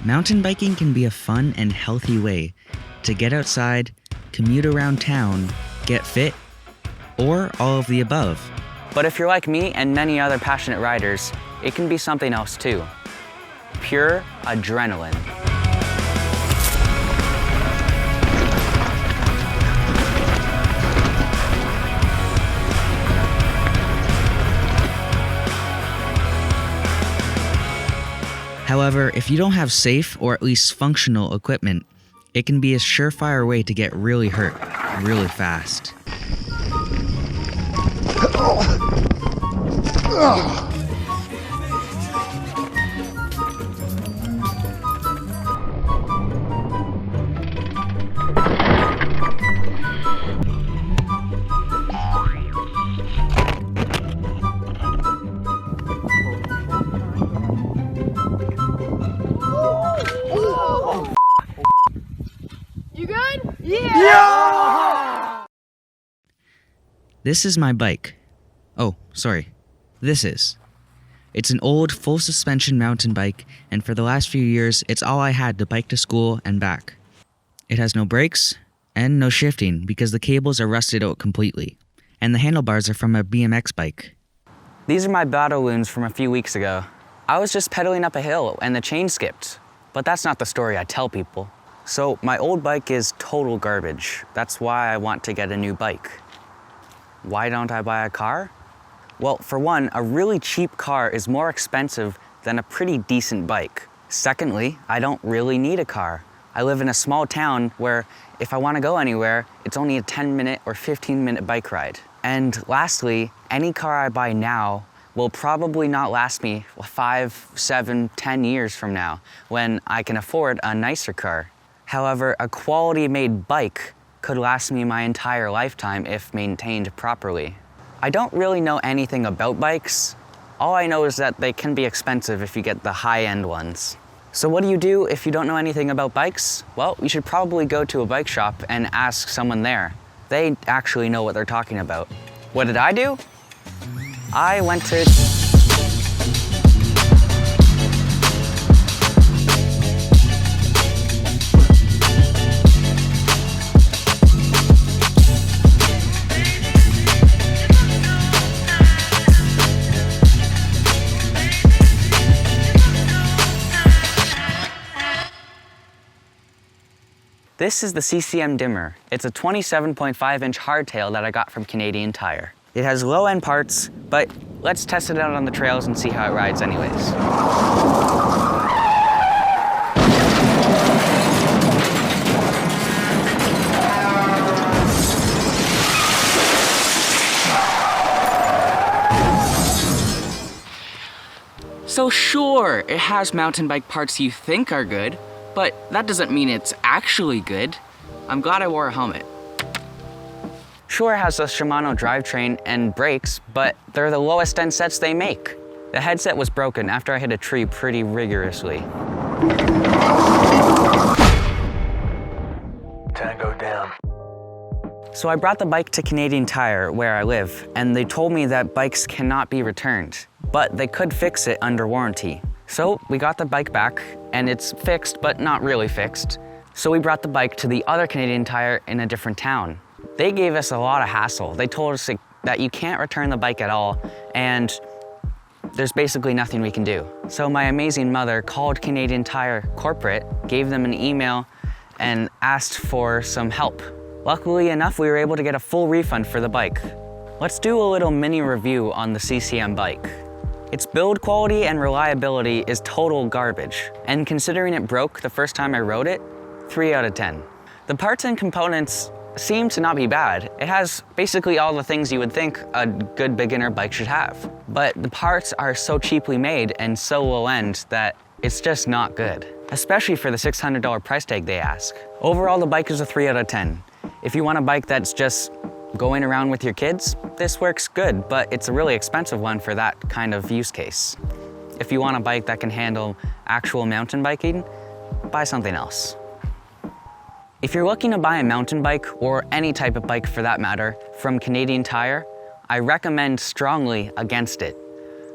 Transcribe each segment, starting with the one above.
Mountain biking can be a fun and healthy way to get outside, commute around town, get fit, or all of the above. But if you're like me and many other passionate riders, it can be something else too. Pure adrenaline. However, if you don't have safe or at least functional equipment, it can be a surefire way to get really hurt really fast. You good? Yeah! This is my bike. Oh, sorry. This is. It's an old, full suspension mountain bike, and for the last few years, it's all I had to bike to school and back. It has no brakes and no shifting because the cables are rusted out completely, and the handlebars are from a BMX bike. These are my battle wounds from a few weeks ago. I was just pedaling up a hill and the chain skipped, but that's not the story I tell people. So my old bike is total garbage. That's why I want to get a new bike. Why don't I buy a car? Well, for one, a really cheap car is more expensive than a pretty decent bike. Secondly, I don't really need a car. I live in a small town where if I want to go anywhere, it's only a 10-minute or 15-minute bike ride. And lastly, any car I buy now will probably not last me 5, 7, 10 years from now when I can afford a nicer car. However, a quality-made bike could last me my entire lifetime if maintained properly. I don't really know anything about bikes. All I know is that they can be expensive if you get the high-end ones. So what do you do if you don't know anything about bikes? Well, you should probably go to a bike shop and ask someone there. They actually know what they're talking about. What did I do? I went to... This is the CCM Dimmer. It's a 27.5-inch hardtail that I got from Canadian Tire. It has low-end parts, but let's test it out on the trails and see how it rides anyways. So sure, it has mountain bike parts you think are good, but that doesn't mean it's actually good. I'm glad I wore a helmet. Sure, it has a Shimano drivetrain and brakes, but they're the lowest end sets they make. The headset was broken after I hit a tree pretty rigorously. Tango down. So I brought the bike to Canadian Tire, where I live, and they told me that bikes cannot be returned, but they could fix it under warranty. So we got the bike back, and it's fixed, but not really fixed. So we brought the bike to the other Canadian Tire in a different town. They gave us a lot of hassle. They told us that you can't return the bike at all, and there's basically nothing we can do. So my amazing mother called Canadian Tire corporate, gave them an email, and asked for some help. Luckily enough, we were able to get a full refund for the bike. Let's do a little mini review on the CCM bike. Its build quality and reliability is total garbage, and considering it broke the first time I rode it, 3 out of 10. The parts and components seem to not be bad. It has basically all the things you would think a good beginner bike should have. But the parts are so cheaply made and so low end that it's just not good, especially for the $600 price tag they ask. Overall, the bike is a 3 out of 10. If you want a bike that's just going around with your kids, this works good, but it's a really expensive one for that kind of use case. If you want a bike that can handle actual mountain biking, buy something else. If you're looking to buy a mountain bike, or any type of bike for that matter, from Canadian Tire, I recommend strongly against it.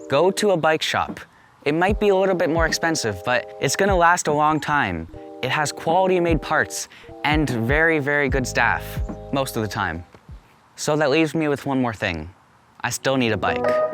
Go to a bike shop. It might be a little bit more expensive, but it's gonna last a long time. It has quality made parts and very, very good staff most of the time. So that leaves me with one more thing. I still need a bike.